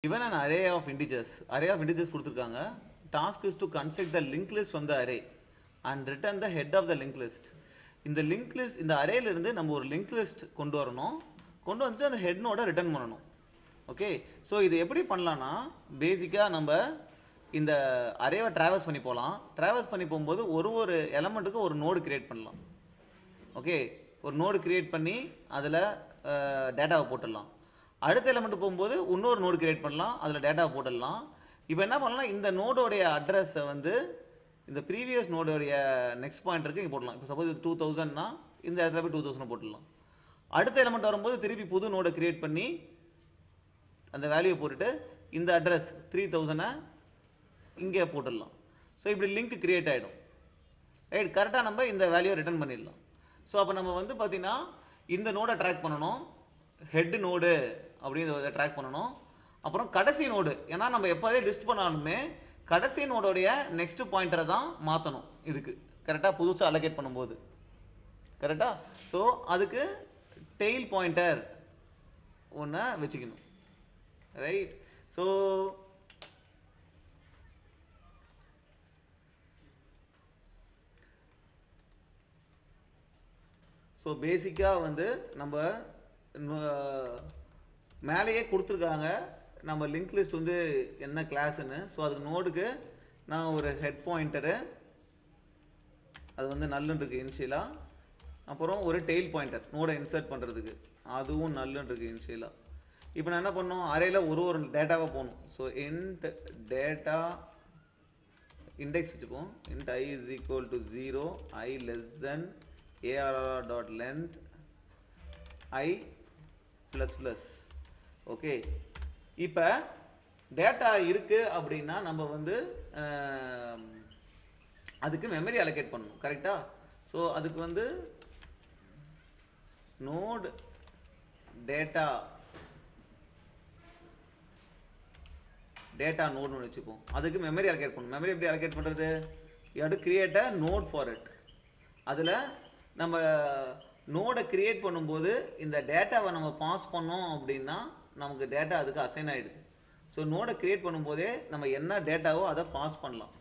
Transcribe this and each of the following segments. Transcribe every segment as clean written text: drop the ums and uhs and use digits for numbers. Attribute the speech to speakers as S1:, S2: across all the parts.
S1: Given an array of integers கொடுத்திருக்காங்க. Task is to construct the linked list from the array and return the head of the linked list. இந்த linked list இந்த arrayல இருந்து நம்ம ஒரு linked list கொண்டு வரணும். கொண்டு வந்து அந்த head node ரிட்டர்ன் பண்ணணும். ஓகே, ஸோ இது எப்படி பண்ணலாம்னா பேசிக்காக நம்ம இந்த அரேவை ட்ராவல்ஸ் பண்ணி போகலாம். ட்ராவல்ஸ் பண்ணி போகும்போது ஒரு எலமெண்ட்டுக்கு ஒரு நோடு கிரியேட் பண்ணலாம். ஓகே, ஒரு நோடு கிரியேட் பண்ணி அதில் டேட்டாவை போட்டுடலாம். அடுத்த எலமெண்ட் போகும்போது இன்னொரு நோடு கிரியேட் பண்ணலாம், அதில் டேட்டாவை போட்டுடலாம். இப்போ என்ன பண்ணலாம், இந்த நோடோடைய அட்ரஸை வந்து இந்த ப்ரீவியஸ் நோடோடைய நெக்ஸ்ட் பாயிண்டருக்கு இங்கே போடலாம். இப்போ சப்போஸ் இது 2000னா இந்த இடத்துல போய் 2000 போட்டுடலாம். அடுத்த எலமெண்ட் வரும்போது திருப்பி புது நோடை கிரியேட் பண்ணி அந்த வேல்யூவை போட்டுட்டு இந்த அட்ரஸ் 3000 இங்கே போட்டுடலாம். ஸோ இப்படி லிங்க் கிரியேட் ஆகிடும். ரைட், கரெக்டாக நம்ம இந்த வேல்யூவை ரிட்டர்ன் பண்ணிடலாம். ஸோ அப்போ நம்ம வந்து பார்த்திங்கன்னா இந்த நோடை ட்ராக் பண்ணணும், ஹெட் நோடு அப்படின்றத ட்ராக் பண்ணணும். அப்புறம் கடைசி நோடு, ஏன்னா நம்ம எப்போதே லிஸ்ட் பண்ணாலுமே கடைசி நோடோடைய நெக்ஸ்ட் பாயிண்டரை தான் மாற்றணும். இதுக்கு கரெக்டாக புதுசாக அலோகேட் பண்ணும்போது கரெக்டாக. ஸோ அதுக்கு டெயில் பாயிண்டர் ஒன்று வச்சுக்கணும். ரைட், ஸோ பேசிக்காக வந்து நம்ம மேலேயே கொடுத்துருக்காங்க நம்ம லிங்க் லிஸ்ட் வந்து என்ன கிளாஸ்ன்னு. ஸோ அதுக்கு நோடுக்கு நான் ஒரு ஹெட் பாயிண்டரு, அது வந்து நல்லுன்னு இருக்குது இனிஷியலாக. அப்புறம் ஒரு டெயில் பாயிண்டர் நோடை இன்சர்ட் பண்ணுறதுக்கு, அதுவும் நல்லுன்னு இருக்குது இனிஷியலாக. இப்போ நான் என்ன பண்ணோம், அரேயில் ஒரு டேட்டாவை போகணும். ஸோ இன்ட் டேட்டா இண்டெக்ஸ் வச்சுப்போம். Int I is equal to 0, I less than arr.length I plus plus. Okay, இப்போ டேட்டா இருக்குது அப்படின்னா நம்ம வந்து அதுக்கு மெமரி அலோகேட் பண்ணணும். கரெக்டாக. ஸோ அதுக்கு வந்து நோட் டேட்டா நோட்னு வச்சுப்போம். அதுக்கு மெமரி அலோகேட் பண்ணணும். மெமரி எப்படி அலோகேட் பண்ணுறது, you have to create a node for it. அதில் நம்ம நோடை கிரியேட் பண்ணும்போது இந்த டேட்டாவை நம்ம பாஸ் பண்ணோம் அப்படின்னா நமக்கு டேட்டா அதுக்கு அசைன் ஆகிடுது. ஸோ நோடை கிரியேட் பண்ணும்போதே நம்ம என்ன டேட்டாவோ அதை பாஸ் பண்ணலாம்.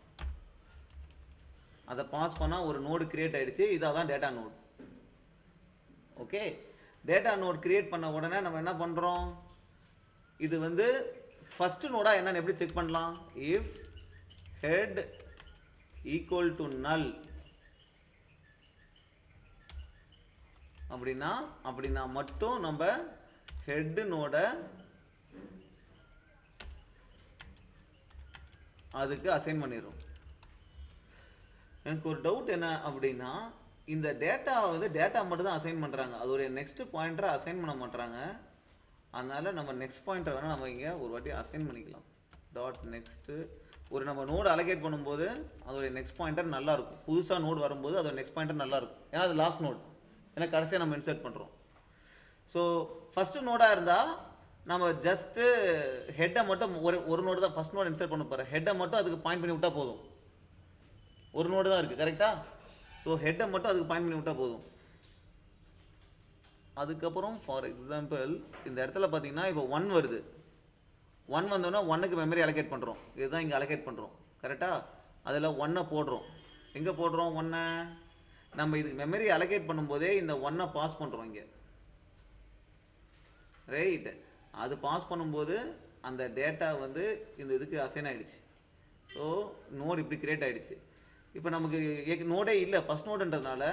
S1: அதை பாஸ் பண்ணால் ஒரு நோடு கிரியேட் ஆகிடுச்சு. இதாக தான் data node. Okay, data node create பண்ண உடனே நம்ம என்ன பண்ணுறோம், இது வந்து ஃபஸ்ட்டு நோடாக என்னன்னு எப்படி செக் பண்ணலாம். இஃப் ஹெட் ஈக்குவல் டு நல் அப்படின்னா மட்டும் நம்ம ஹெட் நோட அதுக்கு அசைன் பண்ணிடுறோம். எனக்கு ஒரு டவுட் என்ன அப்படின்னா, இந்த டேட்டாவை வந்து டேட்டா மட்டும் தான் அசைன் பண்ணுறாங்க, அதோடைய நெக்ஸ்ட் பாயிண்டரை அசைன் பண்ண மாட்டாங்க. அதனால் நம்ம நெக்ஸ்ட் பாயிண்டரை வேணால் நம்ம இங்கே ஒரு வாட்டி அசைன் பண்ணிக்கலாம். டாட் நெக்ஸ்ட்டு ஒரு நம்ம நோடு அலோகேட் பண்ணும்போது அதோடைய நெக்ஸ்ட் பாயிண்டர் நல்லாயிருக்கும். புதுசாக நோடு வரும்போது அதோட நெக்ஸ்ட் பாயிண்டர் நல்லாயிருக்கும், ஏன்னா அது லாஸ்ட் நோட், ஏன்னா கடைசியாக நம்ம இன்சர்ட் பண்ணுறோம். ஸோ ஃபஸ்ட்டு நோடாக இருந்தால் நம்ம ஜஸ்ட்டு ஹெட்டை மட்டும் ஒரு நோடு தான் ஃபஸ்ட் நோடு இன்சர்ட் பண்ண போகிறேன். ஹெட்டை மட்டும் அதுக்கு பாயிண்ட் பண்ணி விட்டால் போதும். ஒரு நோடு தான் இருக்குது கரெக்டாக. ஸோ ஹெட்டை மட்டும் அதுக்கு பாயிண்ட் பண்ணி விட்டால் போதும். அதுக்கப்புறம் ஃபார் எக்ஸாம்பிள் இந்த இடத்துல பார்த்தீங்கன்னா இப்போ 1 வருது. 1 வந்தோன்னா 1க்கு மெமரி அலோகேட் பண்ணுறோம். இதுதான் இங்கே அலோகேட் பண்ணுறோம் கரெக்டாக. அதில் 1 போடுறோம். எங்கே போடுறோம் 1? நம்ம இதுக்கு மெமரி அலோகேட் பண்ணும்போதே இந்த 1 பாஸ் பண்ணுறோம் இங்கே. ரைட், அது பாஸ் பண்ணும்போது அந்த டேட்டா வந்து இந்த இதுக்கு அசைன் ஆகிடுச்சு. ஸோ நோடு இப்படி கிரியேட் ஆகிடுச்சு. இப்போ நமக்கு நோடே இல்லை, ஃபஸ்ட் நோடுன்றதுனால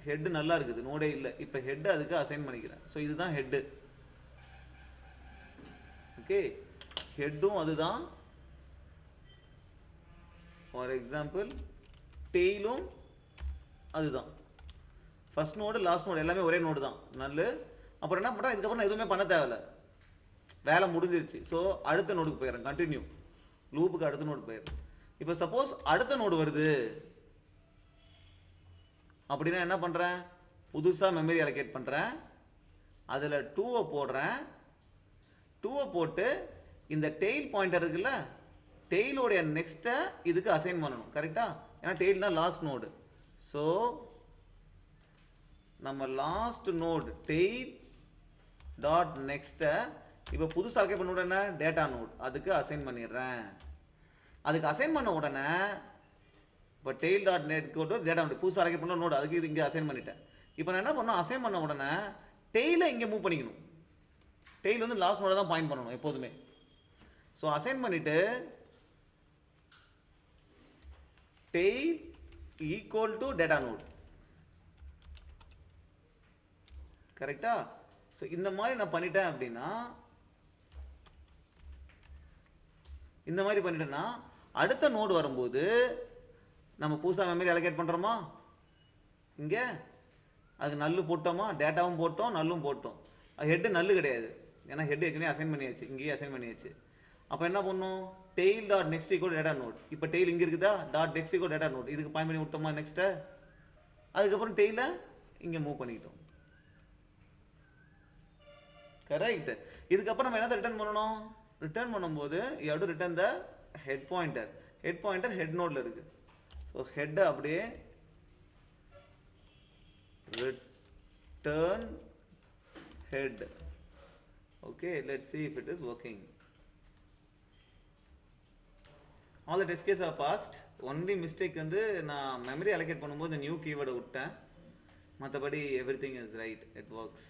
S1: ஹெட்டு நல்லா இருக்குது, நோடே இல்லை. இப்போ ஹெட்டு அதுக்கு அசைன் பண்ணிக்கிறேன். ஸோ இதுதான் ஹெட்டு. ஓகே, ஹெட்டும் அதுதான். ஃபார் எக்ஸாம்பிள் டெய்லும் அதுதான். ஃபஸ்ட் நோடு லாஸ்ட் நோடு எல்லாமே ஒரே நோடு தான், நல்ல. அப்புறம் என்ன பண்ணுறேன், இதுக்கப்புறம் நான் எதுவுமே பண்ண தேவையில்லை, வேலை முடிஞ்சிருச்சு. ஸோ அடுத்த நோடுக்கு போயிடுறேன், கண்டினியூ லூப்புக்கு அடுத்த நோடு போயிடுறேன். இப்போ சப்போஸ் அடுத்த நோடு வருது அப்படின்னா என்ன பண்ணுறேன், புதுசாக மெமரி அலோகேட் பண்ணுறேன். அதில் 2 போடுறேன். 2 போட்டு இந்த டெயில் பாயிண்டர் இருக்குல்ல, டெயிலோடைய நெக்ஸ்ட்டை இதுக்கு அசைன் பண்ணணும் கரெக்டாக, ஏன்னா டெயில் தான் லாஸ்ட் நோடு. ஸோ நம்ம லாஸ்ட் நோடு டெயில் டாட் நெக்ஸ்ட்டை இப்போ புதுசாக அலோகேட் பண்ண உடனே டேட்டா நோட் அதுக்கு அசைன் பண்ணிடுறேன். அதுக்கு அசைன் பண்ண உடனே இப்போ டெய்ல் டாட் நெட் கோட் டேட்டா நோட் புதுசாக அலோகேட் பண்ண நோட் அதுக்கு இது இங்கே அசைன் பண்ணிட்டேன். இப்போ நான் என்ன பண்ணணும், அசைன் பண்ண உடனே டெய்லை இங்கே மூவ் பண்ணிக்கணும். டெய்ல் வந்து லாஸ்ட் நோட தான் பாயிண்ட் பண்ணணும் எப்போதுமே. ஸோ அசைன் பண்ணிவிட்டு tail equal to data node. கரெக்டா? ஸோ இந்த மாதிரி நான் பண்ணிட்டேன் அப்படின்னா, இந்த மாதிரி பண்ணிட்டேன்னா அடுத்த நோடு வரும்போது நம்ம புதுசாக மெமரி அலோகேட் பண்ணுறோமா, இங்கே அதுக்கு நல்லு போட்டோமா, டேட்டாவும் போட்டோம் நல்லும் போட்டோம். ஹெட்டு நல்லு கிடையாது, ஏன்னா ஹெட் ஏற்கனவே அசைன் பண்ணியாச்சு, இங்கேயே அசைன் பண்ணியாச்சு. அப்போ என்ன பண்ணும், tail dot next equal data node. இப்போ டெய்ல் இங்கே இருக்குதா, dot next equal data node இதுக்கு பாயிண்ட் பண்ணி விட்டோமா நெக்ஸ்ட்டு. அதுக்கப்புறம் டெய்லை இங்கே மூவ் பண்ணிக்கிட்டோம். கரெக்ட். இதுக்கப்புறம் நம்ம என்ன ரிட்டர்ன் பண்ணணும், ரிட்டர்ன் பண்ணும்போது you have to return the head pointer. Head pointer head நோட்ல இருக்கு. ஸோ ஹெட் அப்படியே return head. Okay, let's see if it is working. All the test cases are passed. Only mistake வந்து நான் memory allocate பண்ணும்போது new keyword விட்டேன். மற்றபடி everything is right, it works.